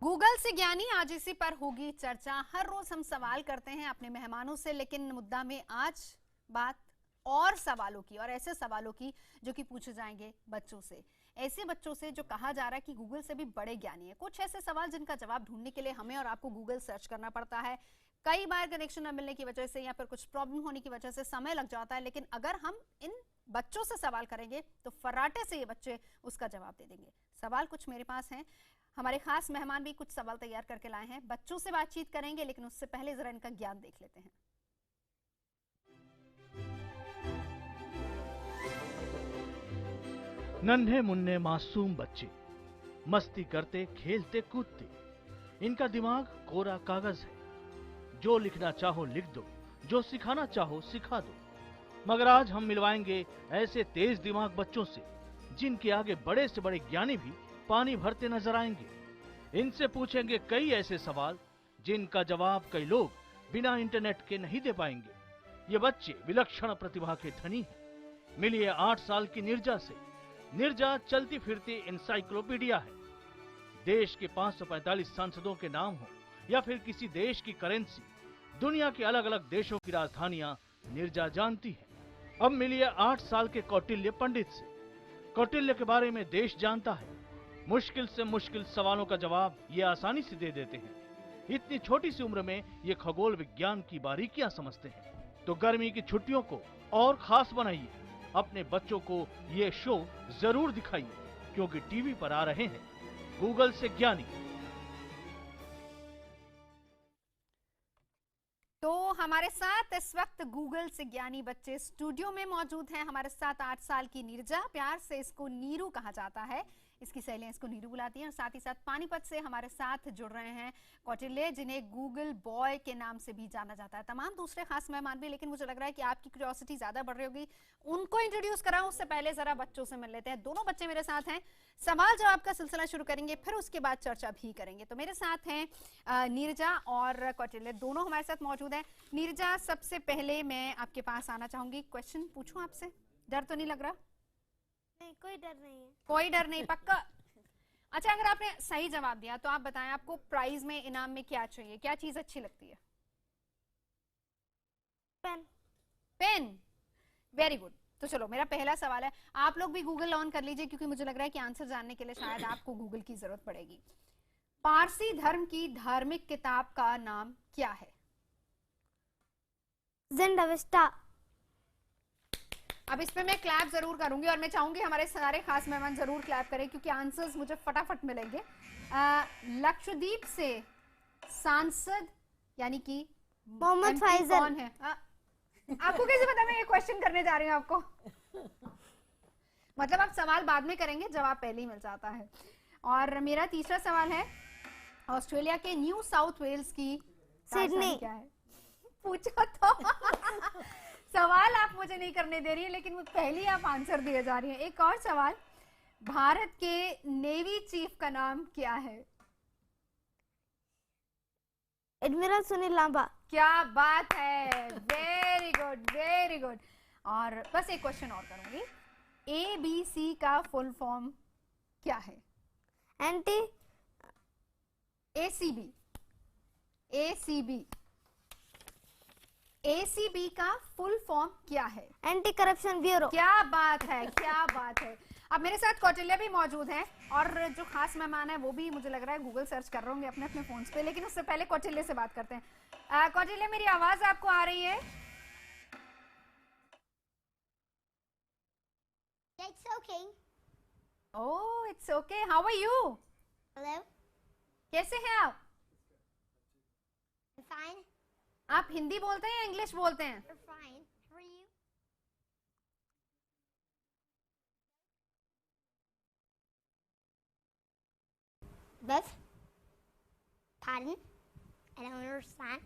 Google से ज्ञानी, आज इसी पर होगी चर्चा। हर रोज हम सवाल करते हैं अपने मेहमानों से, लेकिन मुद्दा में आज बात और सवालों की, और ऐसे सवालों की जो कि पूछे जाएंगे बच्चों से, ऐसे बच्चों से जो कहा जा रहा है कि गूगल से भी बड़े ज्ञानी है। कुछ ऐसे सवाल जिनका जवाब ढूंढने के लिए हमें और आपको गूगल सर्च करना पड़ता है। कई बार कनेक्शन न मिलने की वजह से या फिर कुछ प्रॉब्लम होने की वजह से समय लग जाता है, लेकिन अगर हम इन बच्चों से सवाल करेंगे तो फर्राटे से ये बच्चे उसका जवाब दे देंगे। सवाल कुछ मेरे पास हैं, हमारे खास मेहमान भी कुछ सवाल तैयार करके लाए हैं। बच्चों से बातचीत करेंगे, लेकिन उससे पहले जरा इनका ज्ञान देख लेते हैं। नन्हे मुन्ने मासूम बच्चे मस्ती करते खेलते कूदते, इनका दिमाग कोरा कागज है। जो लिखना चाहो लिख दो, जो सिखाना चाहो सिखा दो। मगर आज हम मिलवाएंगे ऐसे तेज दिमाग बच्चों से जिनके आगे बड़े से बड़े ज्ञानी भी पानी भरते नजर आएंगे। इनसे पूछेंगे कई ऐसे सवाल जिनका जवाब कई लोग बिना इंटरनेट के नहीं दे पाएंगे। ये बच्चे विलक्षण प्रतिभा के धनी हैं। मिलिए 8 साल की नीरजा से। नीरजा चलती फिरती इंसाइक्लोपीडिया है। देश के 545 सांसदों के नाम हो या फिर किसी देश की करेंसी, दुनिया के अलग अलग देशों की राजधानियां नीरजा जानती है। अब मिलिए 8 साल के कौटिल्य पंडित से। कौटिल्य के बारे में देश जानता है। मुश्किल से मुश्किल सवालों का जवाब ये आसानी से दे देते हैं। इतनी छोटी सी उम्र में ये खगोल विज्ञान की बारीकियां समझते हैं। तो गर्मी की छुट्टियों को और खास बनाइए, अपने बच्चों को ये शो जरूर दिखाइए, क्योंकि टीवी पर आ रहे हैं गूगल से ज्ञानी। तो हमारे साथ इस वक्त गूगल से ज्ञानी बच्चे स्टूडियो में मौजूद हैं। हमारे साथ 8 साल की नीरजा, प्यार से इसको नीरू कहा जाता है, इसकी सहेलियां इसको नीरू बुलाती हैं। और साथ ही साथ पानीपत से हमारे साथ जुड़ रहे हैं कौटिल्य, जिन्हें गूगल बॉय के नाम से भी जाना जाता है। तमाम दूसरे खास मेहमान भी, लेकिन मुझे लग रहा है कि आपकी क्यूरियोसिटी ज्यादा बढ़ रही होगी। उनको इंट्रोड्यूस कराऊं उससे पहले जरा बच्चों से मिल लेते हैं। दोनों बच्चे मेरे साथ हैं, सवाल जवाब का सिलसिला शुरू करेंगे, फिर उसके बाद चर्चा भी करेंगे। तो मेरे साथ हैं नीरजा और कौटिल्य, दोनों हमारे साथ मौजूद हैं। नीरजा, सबसे पहले मैं आपके पास आना चाहूंगी। क्वेश्चन पूछूं आपसे? डर तो नहीं लग रहा? नहीं, कोई डर नहीं है। कोई डर नहीं, पक्का? अच्छा, अगर आपने सही जवाब दिया तो आप बताएं आपको प्राइज में, इनाम में क्या चाहिए, क्या चीज अच्छी लगती है? पेन। Pen, very good. तो चलो, मेरा पहला सवाल है, आप लोग भी गूगल ऑन कर लीजिए, क्योंकि मुझे लग रहा है कि आंसर जानने के लिए शायद आपको गूगल की जरूरत पड़ेगी। पारसी धर्म की धार्मिक किताब का नाम क्या है? ज़ेंडावेस्टा। अब इस पे मैं क्लैप जरूर करूंगी, और मैं चाहूंगी हमारे सारे खास मेहमान जरूर क्लैप करें, क्योंकि आंसर्स मुझे फटाफट मिलेंगे। लक्षद्वीप से सांसद यानी कि मोहम्मद फैजल कौन है? आपको कैसे पता मैं ये क्वेश्चन करने जा रही हूँ आपको? मतलब आप सवाल बाद में करेंगे, जवाब पहले ही मिल जाता है। और मेरा तीसरा सवाल है, ऑस्ट्रेलिया के न्यू साउथ वेल्स की सिडनी क्या है? पूछो तो। सवाल आप मुझे नहीं करने दे रही है, लेकिन पहले आप आंसर दिए जा रही हैं। एक और सवाल, भारत के नेवी चीफ का नाम क्या है? एडमिरल सुनील लांबा। क्या बात है, वेरी गुड वेरी गुड। और बस एक क्वेश्चन और करूंगी, ABC का फुल फॉर्म क्या है? एंटी ACB का फुल फॉर्म क्या है? Anti corruption bureau. क्या बात है, क्या बात है। अब मेरे साथ कौटिल्य भी मौजूद हैं, और जो खास मेहमान है वो भी मुझे लग रहा है गूगल सर्च कर रहे होंगे अपने अपने फोन्स पे, लेकिन उससे पहले कौटिल्य से बात करते हैं। कौटिल्य, मेरी आवाज आपको आ रही है? It's okay. Oh, it's okay. How are you? Hello. कैसे हैं आप? I'm fine. आप हिंदी बोलते हैं या इंग्लिश बोलते हैं? You're fine. How are you? Beth? Pardon? I don't understand.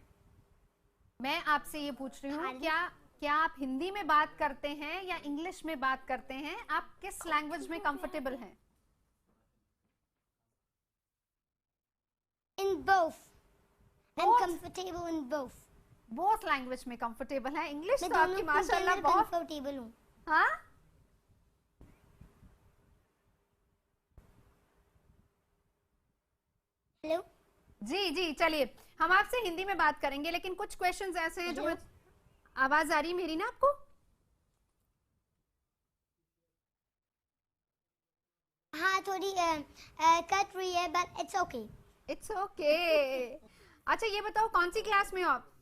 मैं आपसे ये पूछ रही हूँ, क्या आप हिंदी में बात करते हैं या इंग्लिश में बात करते हैं? आप किस लैंग्वेज में कंफर्टेबल हैं? In both. I'm comfortable in both. Both language में कंफर्टेबल है। इंग्लिश मैं तो आपकी दोनों के माशाल्लाह अंदर बहुत कंफर्टेबल हूँ। हाँ। Hello? जी जी, चलिए हम आपसे हिंदी में बात करेंगे, लेकिन कुछ क्वेश्चंस ऐसे हैं जो मैं, आवाज आ रही है मेरी ना आपको? हाँ थोड़ी कट रही है, but it's okay. It's okay. अच्छा ये बताओ कौन सी क्लास में हो आप?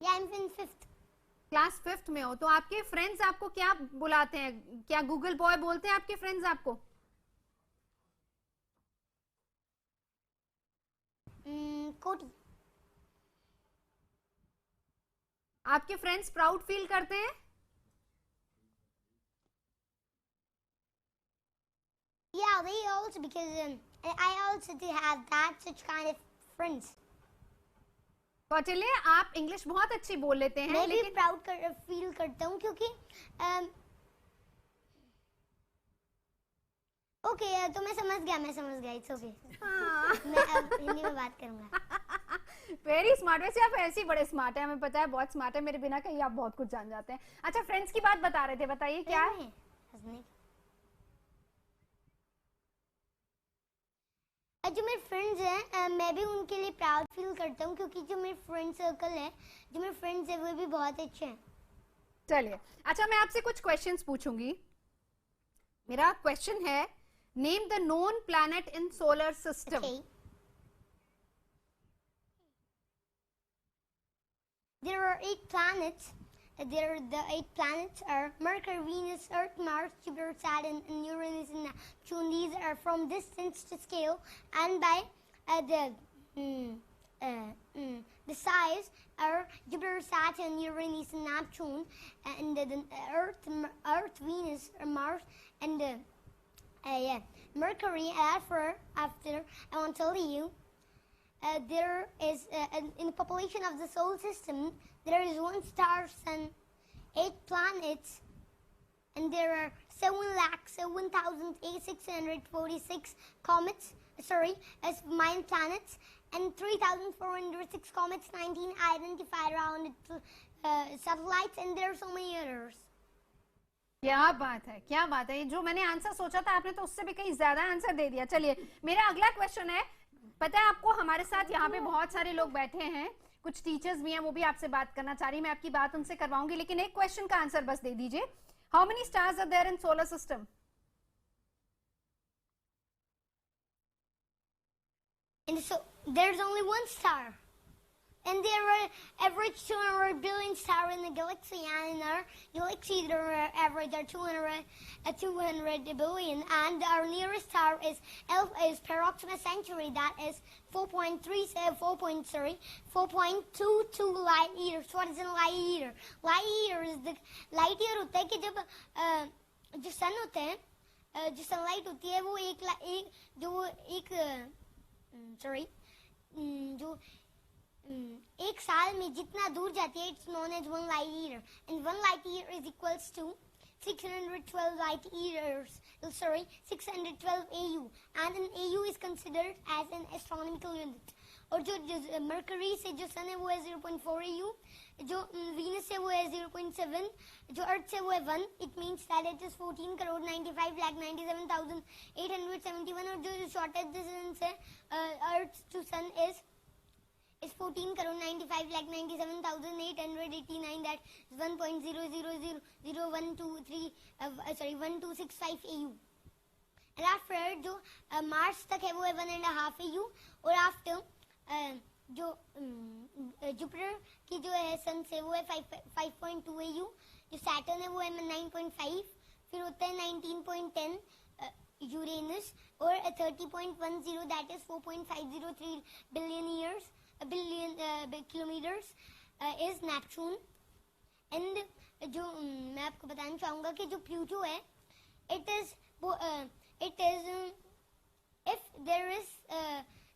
Yeah, I'm in 5th. Class 5th में हो, तो आपके फ्रेंड्स आपको क्या बुलाते हैं? क्या गूगल बॉय बोलते हैं आपके फ्रेंड्स आपको? Cody. आपके फ्रेंड्स प्राउड फील करते हैं? Yeah, they also, because I also do have that such kind of friends. Kautilya, आप इंग्लिश बहुत अच्छी बोल लेते हैं, मैं भी लेकिन प्राउड फील करता हूँ क्योंकि ओके तो मैं समझ गया, इट्स ओके। मैं अब हिंदी में बात करूंगा। Very smart. वैसे आप ऐसे ही बड़े स्मार्ट हैं, हमें पता है बहुत स्मार्ट है, मेरे बिना कहीं आप बहुत कुछ जान जाते हैं। अच्छा फ्रेंड्स की बात बता रहे थे, बताइए क्या है? जो मेरे फ्रेंड्स हैं मैं भी उनके लिए प्राउड फील करता हूँ क्योंकि जो मेरे फ्रेंड सर्कल है, जो मेरे फ्रेंड्स हैं वो भी बहुत अच्छे हैं। चलिए, अच्छा मैं आपसे कुछ क्वेश्चंस पूछूंगी। मेरा क्वेश्चन है, name the known planet in solar system. There are 8 planets. The 8 planets are Mercury, Venus, Earth, Mars, Jupiter, Saturn, and Uranus and Neptune. These are from distance to scale, and by the size are Jupiter, Saturn, Uranus, and Neptune, and the Earth, Venus, Mars, and Mercury. After I want to tell you. There is in the population of the solar system, there is 1 star, sun, 8 planets, and there are 7,07,646 comets. As minor planets, and 3,406 comets, 19 identified around satellites, and there are so many others. क्या बात है, क्या बात है! जो मैंने answer सोचा था आपने तो उससे भी कहीं ज्यादा आंसर दे दिया। चलिए मेरा अगला क्वेश्चन है, पता है आपको हमारे साथ यहाँ पे बहुत सारे लोग बैठे हैं, कुछ टीचर्स भी हैं, वो भी आपसे बात करना चाह रही है, मैं आपकी बात उनसे करवाऊंगी, लेकिन एक क्वेश्चन का आंसर बस दे दीजिए। How many stars are there in solar system? And so there's only 1 star, and there are average 200 billion stars in the galaxy, and in our galaxy there are average 200 billion, and our nearest star is Proxima Centauri, that is 4.22 light years. What is a light year? Light year is the light year होता है कि जब जो सन होते हैं, जो sunlight होती है वो एक साल में जितना दूर जाती है, it's known as 1 light year, and 1 light year is equals to 612 light years. 612 AU, and an AU is considered as an astronomical unit. और जो मरकरी से जो सन है वो है 0.4 AU, जो वीनस से वो है 0.7, जो अर्थ से वो है 1. It means that it is 14,95,97,871, और जो shortest distance है अर्थ to sun is 14,95,97,889, that is 1.0000165 AU. And after जो मार्स तक है वो है 1.5 AU, और आफ्टर जो जुपिटर की जो है सन से वो है 5.2 AU, जो सैटर्न है वो है 9.5, फिर होता है 19.10 यूरेनस, और 30.10, that is 4.503 billion kilometers is Neptune. And जो मैं आपको बताना चाहूँगा कि जो प्लूटो है, it is if there is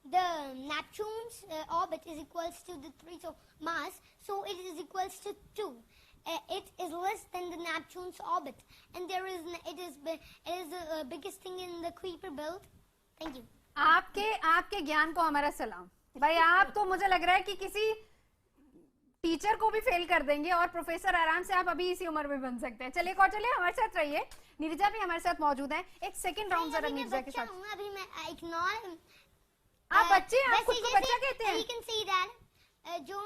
the Neptune's orbit is equals to the 3 so mass, so it is equals to 2. It is less than the Neptune's orbit, and it is the biggest thing in the Kuiper belt. Thank you. आपके ज्ञान को हमारा सलाम। भाई आप तो मुझे लग रहा है कि किसी टीचर को भी फेल कर देंगे और प्रोफेसर आराम से आप अभी इसी उम्र में बन सकते हैं। चलिए कौटिल्य हमारे साथ रहिए, नीरजा भी हमारे साथ मौजूद है। एक सेकंड राउंड जरा नीरजा के साथ। अभी मैं इग्नोर, आप बच्चे हैं, आप खुद को बच्चा कहते हैं। You can say that जो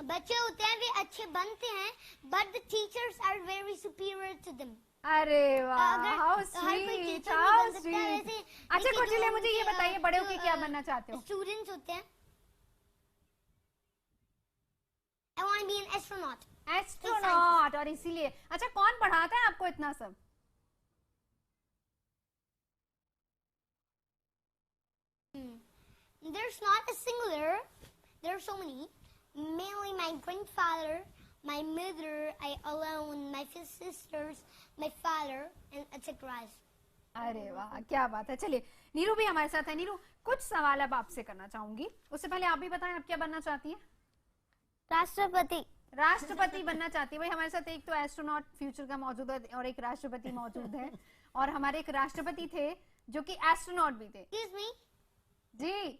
बच्चे होते हैं वे अच्छे बनते हैं, but the teachers are very superior to them. अरे वाह, हाउ हर कोई स्वीट, teacher हाउ नहीं बन सकता है, स्वीट। वैसे अच्छा लेकिन कौटिल्य, जो मुझे ये उनके, बताइए बड़े जो, होके क्या बनना चाहते हो? स्टूडेंट्स होते हैं, I want to be an astronaut. Astronaut. और इसीलिए अच्छा, कौन पढ़ाता है आपको इतना सब? There's not a singular, there are so many. Mainly my grandfather, my mother, I alone, my sisters, my father, and etc. अरे वाह, क्या बात है। चलिए नीरू भी हमारे साथ है। नीरू, कुछ सवाल अब आपसे करना चाहूंगी, उससे पहले आप भी बताएं आप क्या बनना चाहती हैं? राष्ट्रपति। राष्ट्रपति बनना चाहती है। भाई हमारे साथ एक तो एस्ट्रोनॉट फ्यूचर का मौजूद है और एक राष्ट्रपति मौजूद है, और हमारे एक राष्ट्रपति थे जो कि एस्ट्रोनॉट भी थे। Excuse me. जी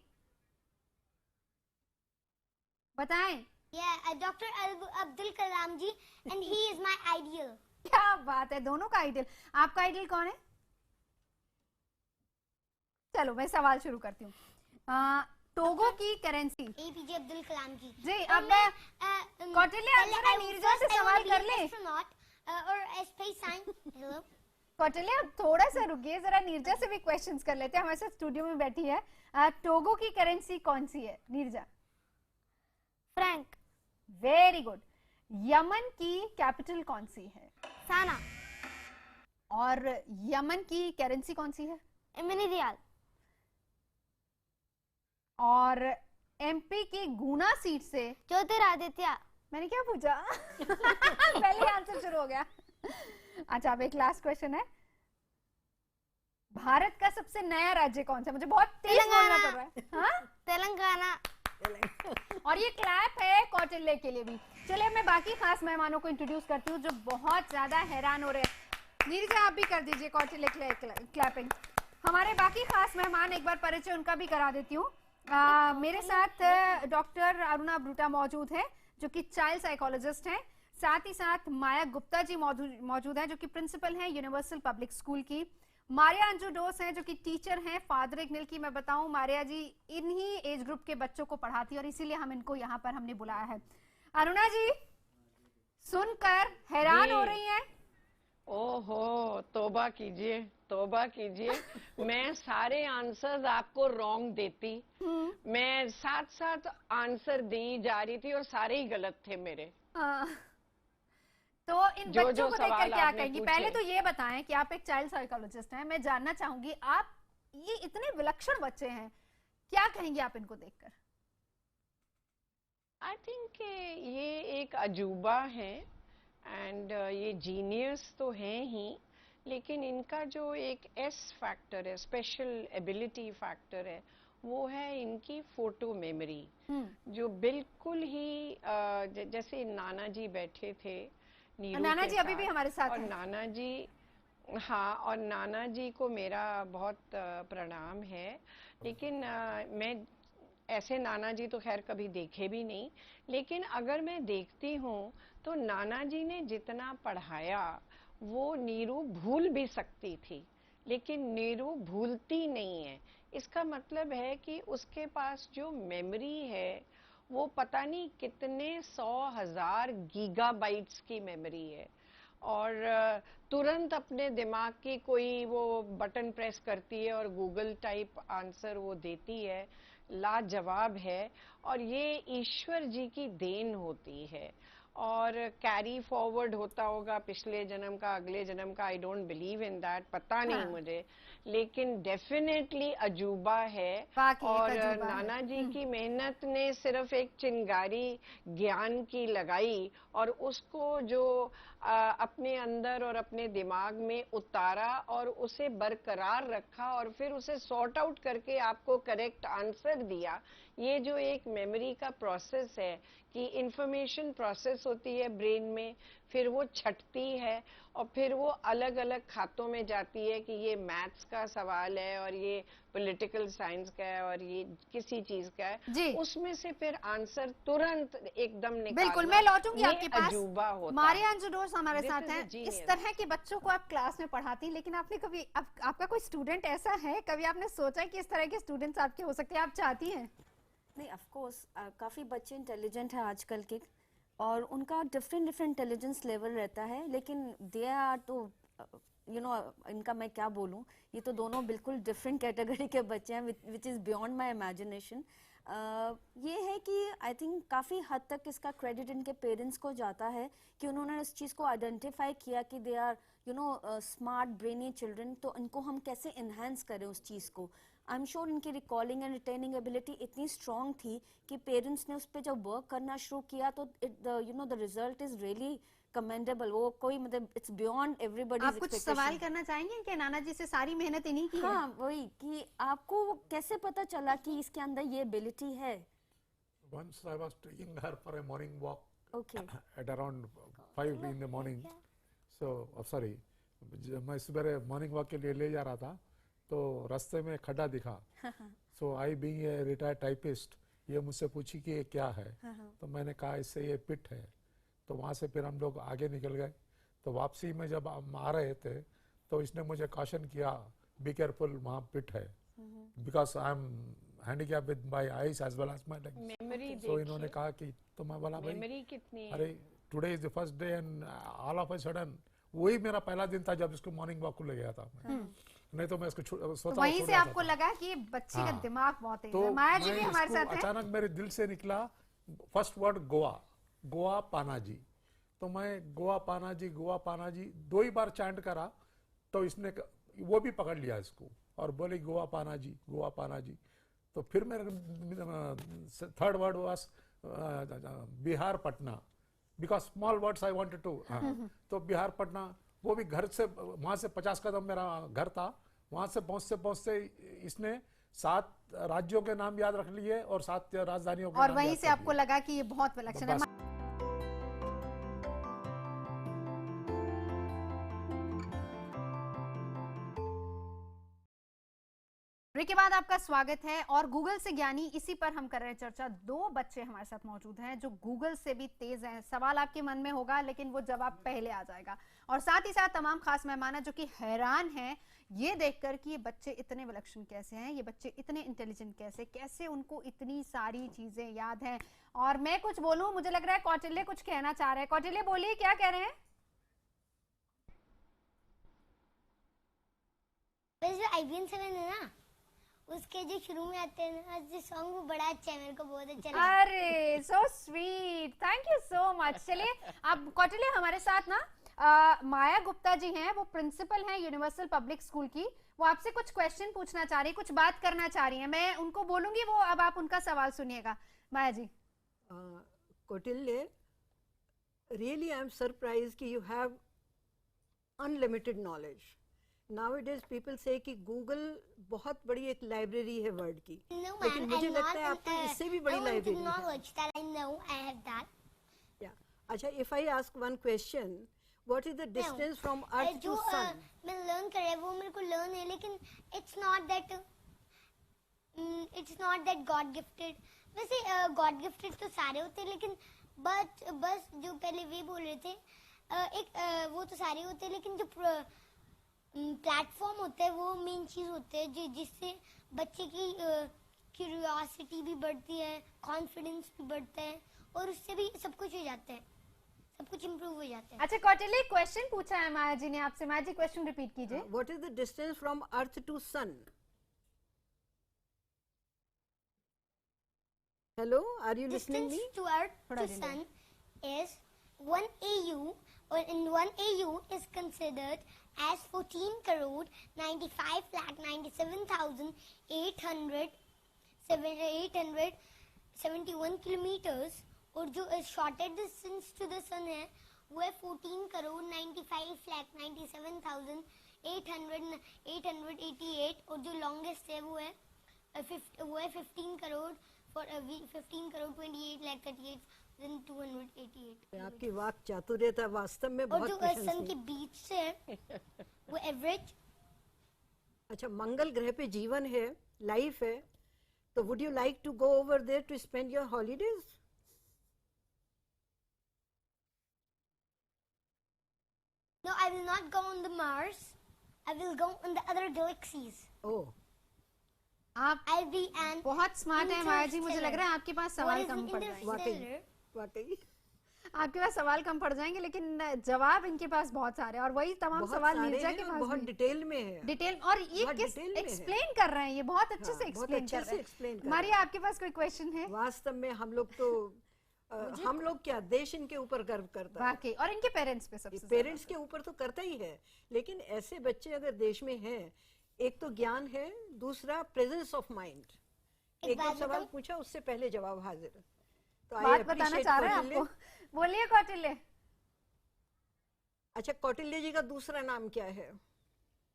बताएं। Yeah, Dr. Abdul Kalam ji, and he is my ideal. क्या बात है, दोनों का आइडियल। आपका आइडियल कौन है? चलो मैं सवाल शुरू करती हूँ। टोगो की करेंसी। APJ अब्दुल कलाम जी। जी, अब कौटिल्य आप जरा नीरजा से सवाल कर ले। और स्पेस साइंस। हेलो कौटिल्य, आप थोड़ा सा रुकिए, जरा नीरजा से भी क्वेश्चंस कर लेते हैं। हमारे साथ स्टूडियो में बैठी है। टोगो की करेंसी कौन सी है Neerja? Frank. Very good. Yemen की कैपिटल कौन सी है? साना। और यमन की करेंसी कौन सी है? मिनी रियाल। और एमपी की गुना सीट से ज्योतिरादित्य। मैंने क्या पूछा? पहले आंसर शुरू हो गया। अच्छा, अब एक लास्ट क्वेश्चन है। भारत का सबसे नया राज्य कौन सा? मुझे बहुत तेज बोलना पड़ रहा है। हाँ? तेलंगाना। और ये क्लैप है कौटिल्य के लिए भी। चलिए मैं बाकी खास मेहमानों को इंट्रोड्यूस करती हूँ जो बहुत ज्यादा हैरान हो रहे हैं। नीरजा आप भी कर दीजिए कौटिल्य क्लैपिंग। हमारे बाकी खास मेहमान एक बार परिचय उनका भी करा देती हूँ। मेरे साथ डॉक्टर अरुणा ब्रूटा मौजूद है जो कि चाइल्ड साइकोलॉजिस्ट हैं। साथ ही साथ माया गुप्ता जी मौजूद है जो कि प्रिंसिपल हैं यूनिवर्सल पब्लिक स्कूल की। मारिया अंजू डोस हैं जो कि टीचर हैं फादर इग्निल की। मैं बताऊं, मारिया जी इन्हीं एज ग्रुप के बच्चों को पढ़ाती है और इसीलिए हम इनको यहाँ पर हमने बुलाया है। अरुणा जी सुनकर हैरान हो रही हैं? ओहो, तौबा कीजिए, तौबा कीजिए। मैं सारे आंसर्स आपको रॉन्ग देती। मैं साथ साथ आंसर दी जा रही थी और सारे ही गलत थे मेरे। तो इन बच्चों को देखकर क्या कहेंगी? पहले तो ये बताएं कि आप एक चाइल्ड साइकोलॉजिस्ट हैं। मैं जानना चाहूंगी, आप ये इतने विलक्षण बच्चे हैं, क्या कहेंगे आप इनको देखकर? आई थिंक ये एक अजूबा है एंड ये जीनियस तो हैं ही, लेकिन इनका जो एक एस फैक्टर है, स्पेशल एबिलिटी फैक्टर है, वो है इनकी फोटो मेमोरी, जो बिल्कुल ही जैसे नाना जी बैठे थे, नाना जी अभी भी हमारे साथ और हैं। नाना जी, हाँ, और नाना जी को मेरा बहुत प्रणाम है। लेकिन मैं ऐसे नाना जी तो खैर कभी देखे भी नहीं, लेकिन अगर मैं देखती हूँ तो नाना जी ने जितना पढ़ाया वो नीरू भूल भी सकती थी, लेकिन नीरू भूलती नहीं है। इसका मतलब है कि उसके पास जो मेमोरी है वो पता नहीं कितने 100,000 गीगाबाइट्स की मेमोरी है, और तुरंत अपने दिमाग की कोई वो बटन प्रेस करती है और गूगल टाइप आंसर वो देती है। लाजवाब है, और ये ईश्वर जी की देन होती है और कैरी फॉरवर्ड होता होगा पिछले जन्म का, अगले जन्म का। I don't believe in that, पता नहीं मुझे, लेकिन डेफिनेटली अजूबा है। और नाना जी की मेहनत ने सिर्फ एक चिंगारी ज्ञान की लगाई और उसको जो अपने अंदर और अपने दिमाग में उतारा और उसे बरकरार रखा और फिर उसे सॉर्ट आउट करके आपको करेक्ट आंसर दिया। ये जो एक मेमोरी का प्रोसेस है कि इंफॉर्मेशन प्रोसेस होती है ब्रेन में, फिर वो छटती है और फिर वो अलग अलग खातों में जाती है कि ये मैथ्स का सवाल है और ये पॉलिटिकल साइंस का है और ये किसी चीज का है, जी उसमें से फिर आंसर तुरंत एकदम निकालना, बिल्कुल, मैं लौटूंगी ये आपके पास। अजूबा होता मारिया है। अंजुडोस हमारे This साथ is a हैं। इस genius. तरह के बच्चों को आप क्लास में पढ़ाती हैं, लेकिन आपने कभी आपका कोई स्टूडेंट ऐसा है, कभी आपने सोचा कि इस तरह के स्टूडेंट्स आपके हो सकते हैं, आप चाहती हैं? नहीं, ऑफ कोर्स काफ़ी बच्चे इंटेलिजेंट हैं आजकल के, और उनका डिफरेंट इंटेलिजेंस लेवल रहता है, लेकिन दे आर तो इनका मैं क्या बोलूं, ये तो दोनों बिल्कुल डिफरेंट कैटेगरी के बच्चे हैं, which is beyond my imagination. ये है कि आई थिंक काफ़ी हद तक इसका क्रेडिट इनके पेरेंट्स को जाता है कि उन्होंने इस चीज़ को आइडेंटिफाई किया कि they are smart brainy children, तो इनको हम कैसे इन्हेंस करें उस चीज़ को। आई एम श्योर इनकी रिकॉलिंग एंड रिटेनिंग एबिलिटी इतनी स्ट्रॉन्ग थी कि पेरेंट्स ने उस पर जब वर्क करना शुरू किया तो the result is really commendable. वो कोई मतलब इट्स बियॉन्ड एवरीबॉडीज आप कुछ सवाल करना चाहेंगे कि नाना जी से सारी मेहनत इन्हीं की है? हाँ, वही कि आपको कैसे पता चला कि इसके अंदर ये एबिलिटी है? Once I was taking her for a morning walk Okay. at around 5 in the morning. So, sorry, मैं सुबह मॉर्निंग वॉक के लिए ले जा रहा था तो रास्ते में खड्डा दिखा। So I being a retired typist, ये मुझसे पूछी कि ये क्या है, तो मैंने कहा इससे ये पिट है। तो वहाँ से फिर हम लोग आगे निकल गए। तो वापसी में जब हम आ रहे थे तो इसने मुझे कॉशन किया, बी केयरफुल, वहाँ पिट है, because I am handicap with my eyes as well as my legs. Memory so इन्होंने कहा कि, तो मैं बोला भाई मेमोरी कितनी है? अरे today is the first day and all of a sudden, वही मेरा पहला दिन था जब इसको मॉर्निंग वॉक को ले गया था मैं। नहीं तो मैं इसको तो वहीं से आपको लगा कि ये बच्ची का हाँ। दिमाग बहुत तेज तो है। माया जी भी मैं हमारे इसको साथ हैं। अचानक मेरे दिल से निकला फर्स्ट वर्ड गोवा, गोवा पानाजी। तो मैं गोवा पानाजी 2 ही बार चैंट करा तो इसने वो भी पकड़ लिया इसको और बोले गोवा पानाजी। तो फिर मेरे third word was Bihar Patna, because small words I wanted to. तो बिहार पटना, वो भी घर से, वहां से 50 कदम मेरा घर था, वहां से पहुंचते इसने 7 राज्यों के नाम याद रख लिए और 7 राजधानियों के और नाम वहीं याद से कर आपको लिए। लगा कि ये बहुत विलक्षण है। बस। ब्रेक के बाद आपका स्वागत है और गूगल से ज्ञानी, इसी पर हम कर रहे हैं चर्चा। 2 बच्चे हमारे साथ मौजूद हैं जो गूगल से भी तेज हैं। सवाल आपके मन में होगा लेकिन वो जवाब पहले आ जाएगा। और साथ ही साथ तमाम खास मेहमान हैं जो कि हैरान हैं ये देखकर कि ये बच्चे इतने विलक्षण कैसे हैं, ये बच्चे इतने इंटेलिजेंट कैसे उनको इतनी सारी चीजें याद हैं। और मैं कुछ बोलूं, मुझे लग रहा है कौटिल्य कुछ कहना चाह रहे हैं। कौटिल्य बोलिए, क्या कह रहे हैं? आईबीएन 7 है ना, उसके जो शुरू में आते हैं ना जो सॉन्ग, वो बड़ा अच्छा है, मेरे को बहुत अच्छा लगा। अरे so sweet, thank you so much. चलिए अब कौटिल्य हमारे साथ ना माया गुप्ता जी हैं, वो प्रिंसिपल हैं यूनिवर्सल पब्लिक स्कूल की। वो आपसे कुछ क्वेश्चन पूछना चाह रही है, कुछ बात करना चाह रही हैं। मैं उनको बोलूंगी, वो अब आप उनका सवाल सुनिएगा। माया जी। Kautilya, really I am surprised कि you have unlimited knowledge. Nowadays people say कि Google बहुत बड़ी एक लाइब्रेरी है वर्ड की, No, लेकिन ma'am, मुझे I'm लगता है not, आपकी इससे भी बड़ी I want लाइब्रेरी है। knowledge that I know I have that. Yeah. अच्छा, if I ask one question, what is the distance from Earth जो to Sun? मैं लर्न कर रहा है वो मेरे को लर्न है, लेकिन it's not that God gifted. वैसे God gifted तो सारे होते हैं, लेकिन बस जो पहले वे बोल रहे थे वो तो सारे होते हैं, लेकिन जो प्लेटफॉर्म होता है वो मेन चीज होते है जिससे बच्चे की क्यूरियोसिटी भी बढ़ती है, कॉन्फिडेंस भी बढ़ता है और उससे भी सब कुछ हो जाता है, सब कुछ इम्प्रूव हो जाता है। अच्छा कौटिल्य, क्वेश्चन पूछा है माया जी ने आपसे। माया जी क्वेश्चन रिपीट कीजिए। What is the distance from Earth to Sun? Hello, are you listening Distance me? to Earth to Sun is 1 AU, or in 1 AU is considered as 14 crore 95 lakh 97,871 kilometers, और जो shortest distance to the sun है वो है 14 crore 95 lakh 97,888, और जो longest है वो है 15 crore for 15 crore 28 lakh 38,288. आपकी वाक चातुर्यता वास्तव में और बहुत जो सन के प्रशंसनीय। बीच से है वो एवरेज। अच्छा, मंगल ग्रह पे जीवन है, लाइफ है, तो would you like to go over there to spend your holidays? No, I will not go on the Mars. I will go on the other galaxies. ओह, आप I'll be an बहुत smart है माया जी, मुझे लग रहा है आपके पास What सवाल is come an पड़ जाएंगे। interstellar? वाकई आपके पास सवाल कम पड़ जाएंगे, लेकिन जवाब इनके पास बहुत सारे हैं और वही तमाम बहुत सवाल सारे नीरजा हैं के और पास बहुत भी। डिटेल में है। डिटेल, और ये बहुत किस डिटेल में है। एक्सप्लेन कर रहे हैं, ये बहुत अच्छे से हाँ, बहुत एक्सप्लेन अच्छे कर से रहे explain हैं। कर मारिया, आपके पास कोई क्वेश्चन है? वास्तव में हम लोग तो हम लोग क्या, देश इनके ऊपर गर्व करता है, वाकई, और इनके पेरेंट्स पे सबसे पेरेंट्स के ऊपर तो करता ही है। लेकिन ऐसे बच्चे अगर देश में हैं, एक तो ज्ञान है, दूसरा प्रेजेंस ऑफ माइंड। एक बात दो सवाल बताऊं? पूछा, उससे पहले जवाब हाजिर। तो I बात बताना appreciate चाह रहे हैं कौटिल्य। आपको। बोलिए कौटिल्य। अच्छा, कौटिल्य जी का दूसरा नाम क्या है?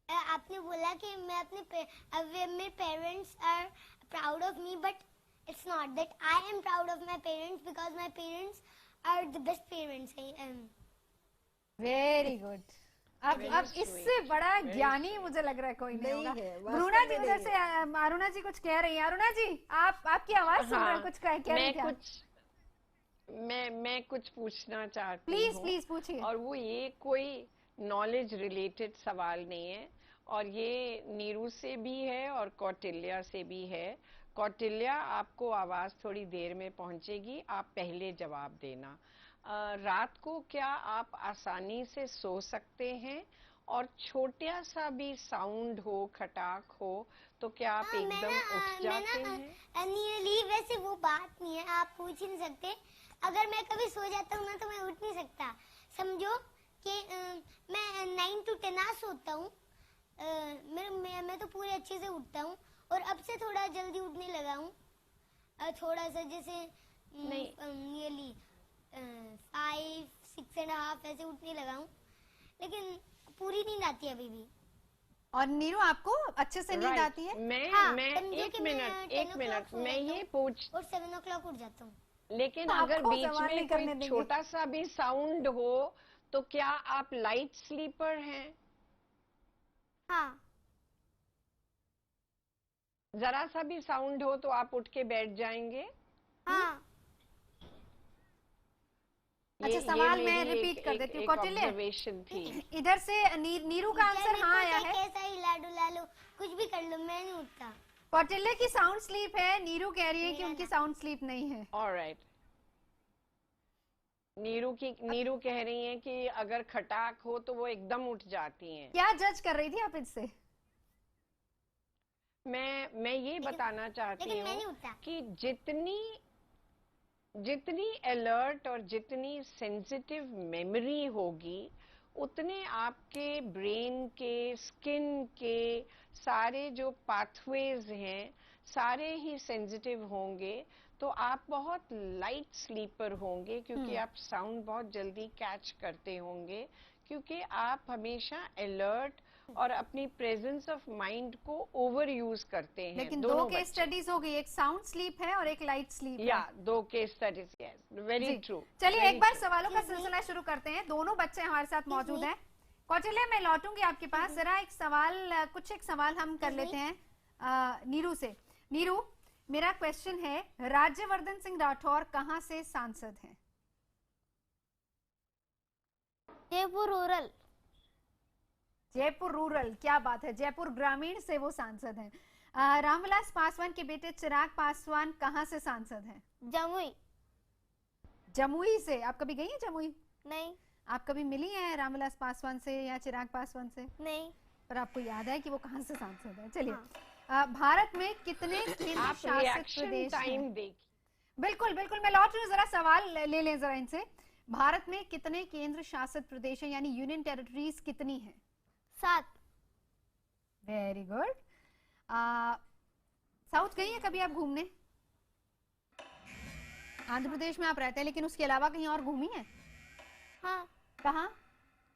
आपने बोला कि मैं मेरे parents are proud of me, but it's not that I am proud of my parents because my parents are the best parents. Very good. अब इससे बड़ा ज्ञानी मुझे लग रहा है कोई नहीं नहीं होगा। है, वास्तव ब्रूना जी में उधर नहीं से अरुणा जी कुछ कह रही हैं। अरुणा जी, आपकी आवाज सुन रहे हैं, कुछ कह रही मैं क्या? कुछ मैं कुछ पूछना चाहती प्लीज हूँ। प्लीज पूछिए। और वो ये कोई नॉलेज रिलेटेड सवाल नहीं है, और ये नीरू से भी है और कौटिल्या से भी है। कौटिल्या, आपको आवाज थोड़ी देर में पहुंचेगी, आप पहले जवाब देना। रात को क्या आप आसानी से सो सकते हैं? और छोटा सा भी साउंड हो, खटाक हो, तो क्या आप एकदम उठ जाते हैं? नियरली वैसे वो बात नहीं है, आप पूछ ही नहीं सकते। अगर मैं कभी सो जाता हूँ ना तो मैं उठ नहीं सकता। समझो कि मैं 9 to 10 आवर्स सोता हूँ, मैं तो पूरे अच्छे से उठता हूँ, और अब से थोड़ा जल्दी उठने लगा हूँ, थोड़ा सा जैसे नियरली 5-6.5 ऐसे उठने लगा हूँ, लेकिन पूरी नींद आती है अभी भी। और नीरू, आपको अच्छे से नींद Right. आती है? मैं समझो एक कि मैं मिनट 10 o'clock सो मैं जाता ये हूँ पूछ, और 7 o'clock उठ जाता हूँ। लेकिन तो अगर आपको बीच सवाल में नहीं करने कोई देंगे। छोटा सा भी साउंड हो, तो क्या आप लाइट स्लीपर हैं? हाँ, जरा सा भी साउंड हो तो आप उठ के बैठ जाएंगे? हाँ। अच्छा, सवाल मैं रिपीट कर देती हूँ। कौटिल्य, ऑब्जर्वेशन थी। इधर से नीरू का आंसर हाँ आया है। कैसा हिला डुला लो, कुछ भी कर लो, मैं नहीं उठता। कौटिल्य की साउंड स्लीप है, नीरू कह रही है कि उनकी साउंड स्लीप नहीं है। ऑलराइट। नीरू कह रही हैं कि अगर खटाक हो तो वो एकदम उठ जाती हैं। क्या जज कर रही थी आप इससे? मैं ये बताना चाहती लेकिन मैं नहीं हूँ उठता। कि जितनी अलर्ट और जितनी सेंसिटिव मेमोरी होगी, उतने आपके ब्रेन के, स्किन के सारे जो पाथवेज हैं, सारे ही सेंसिटिव होंगे। तो आप बहुत लाइट स्लीपर होंगे, क्योंकि आप साउंड बहुत जल्दी कैच करते होंगे, क्योंकि आप हमेशा अलर्ट और अपनी प्रेजेंस ऑफ माइंड को ओवर यूज करते हैं। लेकिन दो दोनों केस बच्चे। स्टडीज हो गई, एक साउंड स्लीप है और एक लाइट स्लीप या है। 2 case studies, yes, very true. चलिए एक बार सवालों का सिलसिला शुरू करते हैं। दोनों बच्चे हमारे साथ मौजूद हैं। कौटिल्य, मैं लौटूंगी आपके पास। जरा एक सवाल हम कर लेते हैं नीरू से। नीरू, मेरा क्वेश्चन है, राज्यवर्धन सिंह राठौर कहाँ से सांसद हैं? जयपुर रूरल। जयपुर रूरल, क्या बात है। जयपुर ग्रामीण से वो सांसद हैं। रामविलास पासवान के बेटे चिराग पासवान कहाँ से सांसद हैं? जमुई। जमुई से। आप कभी गई हैं जमुई? नहीं। आप कभी मिली हैं रामविलास पासवान से या चिराग पासवान से? नहीं। पर आपको याद है कि वो कहाँ से सांसद हैं? चलिए, भारत में कितने केंद्र आप शासित रिएक्शन प्रदेश हैं? टाइम देखिए। बिल्कुल बिल्कुल, मैं लौट रही हूँ। जरा सवाल ले लें जरा इनसे। भारत में कितने केंद्र शासित प्रदेश हैं, यानी यूनियन टेरिटरीज कितनी हैं? 7। Very good. साउथ गई हैं कभी आप घूमने? आंध्र प्रदेश में आप रहते हैं, लेकिन उसके अलावा कहीं और घूमी हैं? हाँ, कहाँ?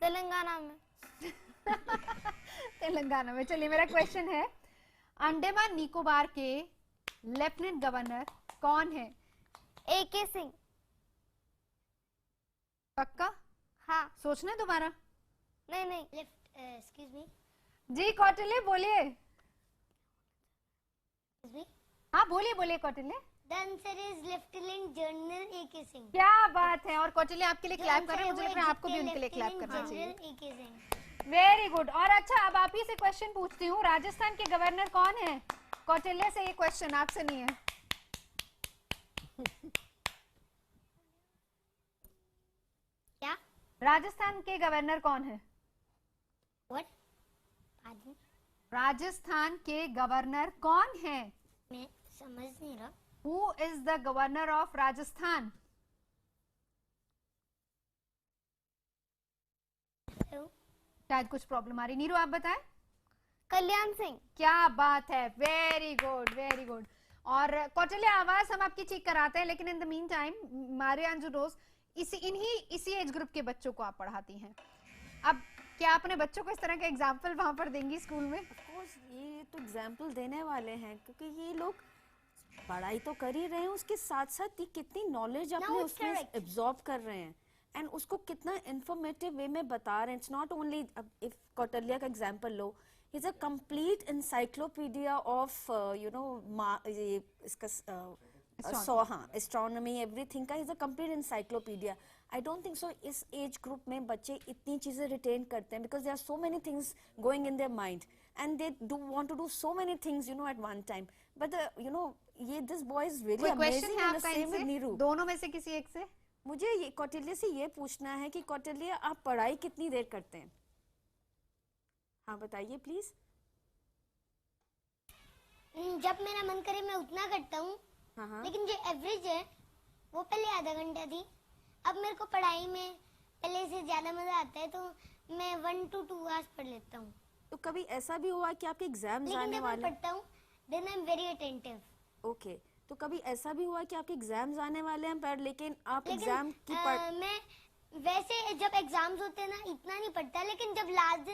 तेलंगाना में। तेलंगाना में। चलिए, मेरा क्वेश्चन है, अंडमान निकोबार के लेफ्टिनेंट गवर्नर कौन है? AK सिंह। पक्का? हाँ। सोचना दोबारा। नहीं नहीं, लेफ्ट, एक्सक्यूज मी, जी कौटिल्य बोलिए। एक्सक्यूज मी, हाँ बोलिए बोलिए Kautilya. The answer is lieutenant general AK Singh. क्या बात है। और कौटिल्य आपके लिए क्लैप कर रहे हैं, मुझे लग रहा है आपको भी उनके लिए क्लैप करना चाहिए। AK सिंह। Very good. और अच्छा, अब आप ही से क्वेश्चन पूछती हूँ, राजस्थान के गवर्नर कौन है? कौटिल्य से ये क्वेश्चन, आपसे नहीं है। क्या? राजस्थान के गवर्नर कौन है? व्हाट? आदमी? राजस्थान के गवर्नर कौन है? मैं समझ नहीं रहा। Who is the governor of Rajasthan? शायद कुछ प्रॉब्लम आ रही। नीरू आप बताएं। कल्याण सिंह। क्या बात है, वेरी गुड वेरी गुड। और कौटिल्य, आवाज हम आपकी ठीक कराते हैं, लेकिन इन द मीन टाइम मारियांजू रोज इसी एज ग्रुप के बच्चों को आप पढ़ाती हैं। अब क्या अपने बच्चों को इस तरह के एग्जाम्पल वहां पर देंगी स्कूल में? ऑफ कोर्स ये तो एग्जाम्पल देने वाले हैं, क्योंकि ये लोग पढ़ाई तो कर ही रहे हैं, उसके साथ साथ ये कितनी नॉलेज अपने it's उसमें correct. एब्जॉर्ब कर रहे हैं एंड उसको कितना इंफॉर्मेटिव वे में बता रहे हैं। It's not only, if Kautilya का एग्जांपल लो, is a complete encyclopaedia of astronomy, everything का is a complete encyclopaedia. I don't think so इस एज ग्रुप में बच्चे इतनी चीजें रिटेन करते हैं, because there are so many things going in their mind and they do want to do so many things, you know, at one time. But this boy is really कोई question amazing, है and the आपका same with इनसे? Neeru. दोनों में से किसी एक से? मुझे ये कौटिल्य से ये पूछना है कि कौटिल्य, आप पढ़ाई कितनी देर करते हैं? हाँ बताइए प्लीज। जब मेरा मन करे मैं उतना करता हूँ, हाँ। लेकिन जो एवरेज है वो पहले आधा घंटा थी। अब मेरे को पढ़ाई में पहले से ज्यादा मजा आता है, तो मैं 1 to 2 आवर्स पढ़ लेता हूँ। तो कभी ऐसा भी हुआ कि आपके एग्जाम्स लेकिन आने जब मैं वाले? पढ़ता हूँ then I am very attentive. Okay, तो कभी ऐसा भी हुआ कि आपके एग्जाम्स आने वाले हैं पर लेकिन आप लेकिन एग्जाम की मैं वैसे जब एग्जाम्स होते हैं ना इतना नहीं पढ़ता, लेकिन जब लास्ट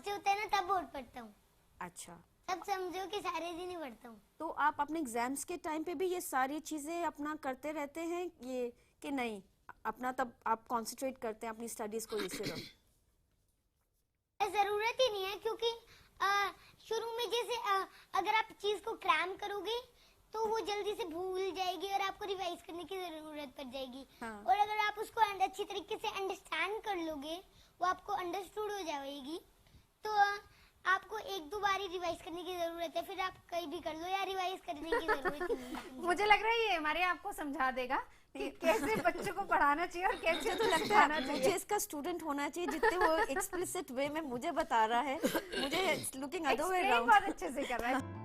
डे होता है ना तब बहुत पढ़ता हूँ। अच्छा, तब समझो कि सारे दिन ही पढ़ता हूँ। तो आप अपने एग्जाम्स के टाइम पे भी ये सारी चीजें अपना करते रहते हैं ये कि नहीं, अपना तब आप कंसंट्रेट करते हैं अपनी स्टडीज को ये सिर्फ? जरूरत ही नहीं है, क्योंकि शुरू में जैसे अगर आप चीज को क्रैम करोगे तो वो जल्दी से भूल जाएगी और आपको रिवाइज करने की जरूरत पड़ जाएगी। हाँ। और अगर आप उसको अच्छी तरीके से अंडरस्टैंड कर लोगे, वो आपको अंडरस्टूड हो जाएगी, तो आपको 1-2 बार ही रिवाइज करने की जरूरत है। फिर आप कहीं भी कर लो या रिवाइज करने की जरूरत नहीं है। मुझे लग रहा है ये हमारे आपको समझा देगा कि कैसे बच्चों को पढ़ाना चाहिए और कैसे तो लगता है मुझे इसका स्टूडेंट होना चाहिए, जितने वो एक्सप्लिसिट वे में मुझे बता रहा है, मुझे लुकिंग अदर वे अराउंड बहुत अच्छे से कर रहा है।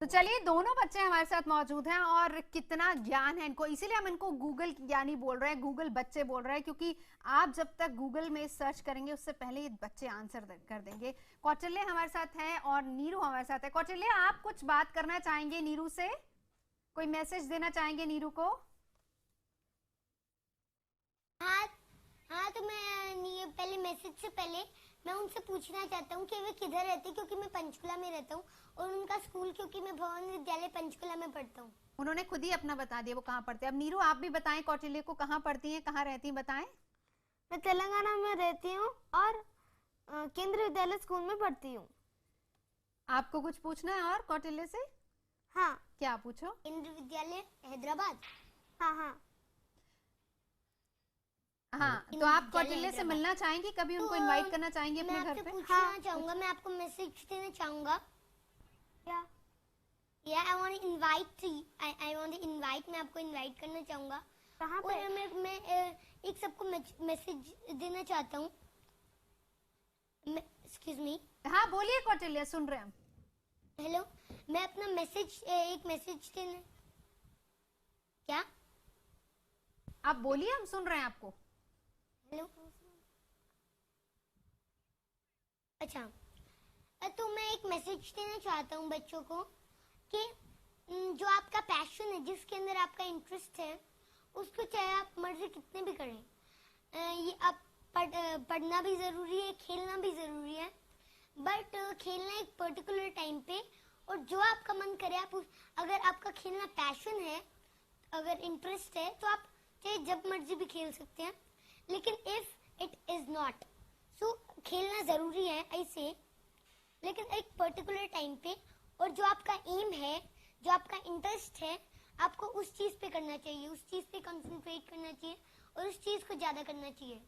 तो चलिए, दोनों बच्चे हमारे साथ मौजूद हैं और कितना ज्ञान है इनको, इसीलिए हम इनको गूगल ज्ञानी बोल रहे हैं, गूगल बच्चे बोल रहे हैं, क्योंकि आप जब तक गूगल में सर्च करेंगे उससे पहले ये बच्चे आंसर कर देंगे। कौटिल्य हमारे साथ है और नीरू हमारे साथ है। कौटिल्य, आप कुछ बात करना चाहेंगे नीरू से? कोई मैसेज देना चाहेंगे नीरू को? हाँ, तो मैं पहले मैसेज से पहले मैं उनसे पूछना चाहता हूँ कि वे किधर रहते हैं, क्योंकि मैं पंचकुला में रहता हूँ और उनका स्कूल, क्योंकि मैं भवन विद्यालय पंचकुला में पढ़ता हूँ। उन्होंने खुद ही अपना बता दिया वो कहाँ पढ़ते हैं। अब नीरू आप भी बताएं, कौटिल्य को कहाँ पढ़ती हैं, कहाँ रहती हैं, बताएं। मैं तेलंगाना में रहती हूँ और केंद्रीय विद्यालय स्कूल में पढ़ती हूँ। आपको कुछ पूछना है और कौटिल्य से? हाँ। क्या पूछो? केंद्रीय विद्यालय हैदराबाद। हाँ। तो आप कौटिल्य से मिलना चाहेंगी, कभी उनको इनवाइट करना चाहेंगी अपने घर पे? पूछना चाहूंगा, मैं आपको मैसेज देना चाहूंगा। आई वांट टू इनवाइट, मैं आपको इनवाइट करना चाहूंगा। कहाँ पे? और मैं एक सबको मैसेज देना चाहता हूँ। Excuse me. हाँ बोलिए कौटिल्य, सुन रहे हैं हम। हेलो, मैं अपना एक मैसेज देना। क्या? आप बोलिए, हम सुन रहे हैं आपको। हेलो। अच्छा, तो मैं एक मैसेज देना चाहता हूँ बच्चों को कि जो आपका पैशन है, जिसके अंदर आपका इंटरेस्ट है, उसको चाहे आप मर्जी कितने भी करें, ये आप पढ़ना भी जरूरी है, खेलना भी जरूरी है, बट खेलना एक पर्टिकुलर टाइम पे, और जो आपका मन करे आप अगर आपका खेलना पैशन है, अगर इंटरेस्ट है, तो आप चाहे जब मर्जी भी खेल सकते हैं। लेकिन इफ इट इज नॉट, सो खेलना जरूरी है ऐसे, लेकिन एक पर्टिकुलर टाइम पे, और जो आपका एम है, जो आपका इंटरेस्ट है, आपको उस चीज पे करना चाहिए, उस चीज पे कंसंट्रेट करना चाहिए और उस चीज को ज्यादा करना चाहिए।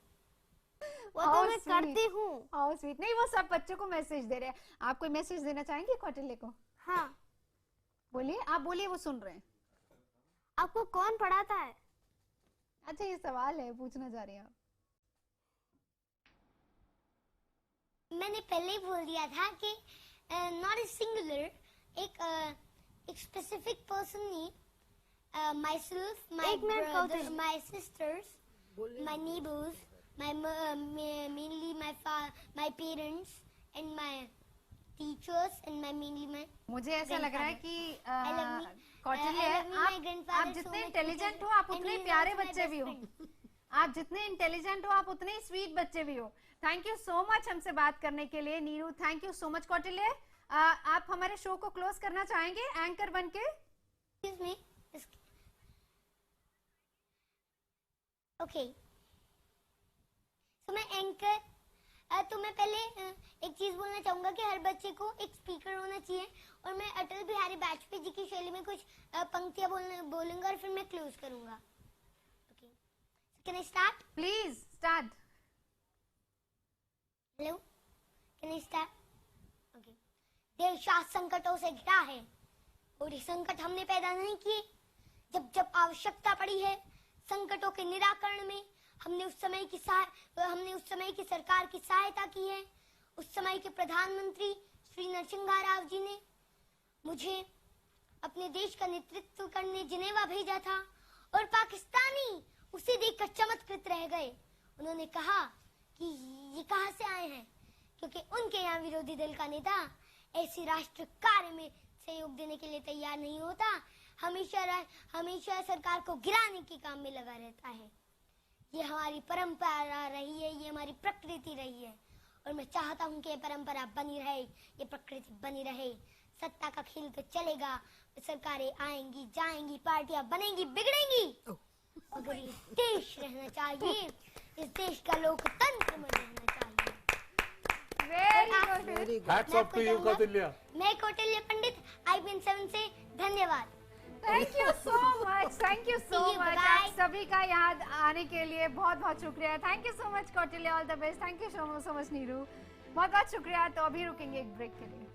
वो तो मैं करती हूँ। How sweet. नहीं, वो सब बच्चों को मैसेज दे रहे हैं। आप कोई मैसेज देना चाहेंगे कौटिल्य को? हाँ, बोलिए, आप बोलिए, वो सुन रहे हैं। आपको कौन पढ़ाता है? अच्छा, ये सवाल है, पूछना चाह रही हैं आप? मैंने पहले ही बोल दिया था कि नॉट ए सिंगुलर, एक स्पेसिफिक पर्सन नहीं, my self, my brother, my sisters, my neighbours, mainly my parents and my teachers and mainly my मुझे ऐसा लग रहा है कि कौटिल्य, आप जितने इंटेलिजेंट हो आप उतने प्यारे बच्चे भी हो। आप जितने इंटेलिजेंट हो आप उतने ही स्वीट बच्चे भी हो। थैंक यू सो मच हमसे बात करने के लिए Neeru. Thank you so much Kautilya. आप हमारे शो को क्लोज करना चाहेंगे एंकर बनके? ओके, तो मैं एंकर, तो मैं पहले एक चीज बोलना चाहूंगा कि हर बच्चे को एक स्पीकर होना चाहिए, और मैं अटल बिहारी वाजपेयी जी की शैली में कुछ पंक्तियां बोलूंगा और फिर मैं क्लोज करूंगा। Okay, can I start? Please start. Hello, can I start? Okay. देश आज संकटों से घिरा है और ये संकट हमने पैदा नहीं किए। जब जब आवश्यकता पड़ी है संकटों के निराकरण में, हमने उस समय की सरकार की सहायता की है। उस समय के प्रधानमंत्री श्री नरसिम्हा राव जी ने मुझे अपने देश का नेतृत्व करने जिनेवा भेजा था, और पाकिस्तानी उसे देखकर चमत्कृत रह गए। उन्होंने कहा कि ये कहां से आए हैं, क्योंकि उनके यहाँ विरोधी दल का नेता ऐसी राष्ट्र कार्य में सहयोग देने के लिए तैयार नहीं होता, हमेशा सरकार को गिराने के काम में लगा रहता है। ये हमारी परंपरा रही है, ये हमारी प्रकृति रही है, और मैं चाहता हूँ कि ये परंपरा बनी रहे, ये प्रकृति बनी रहे। सत्ता का खेल तो चलेगा, सरकारें आएंगी जाएंगी, पार्टियां बनेंगी बिगड़ेंगी, मगर ये देश रहना चाहिए, इस देश का लोकतंत्र में रहना चाहिए। Very good. Hats off to you Kautilya. मैं कौटिल्य पंडित IPN 7 से धन्यवाद। Thank you so much, thank you so much. आप सभी का याद आने के लिए बहुत बहुत शुक्रिया। Thank you so much Kautilya, all the best. Thank you so much Neeru, बहुत बहुत शुक्रिया। तो अभी रुकेंगे एक ब्रेक के लिए।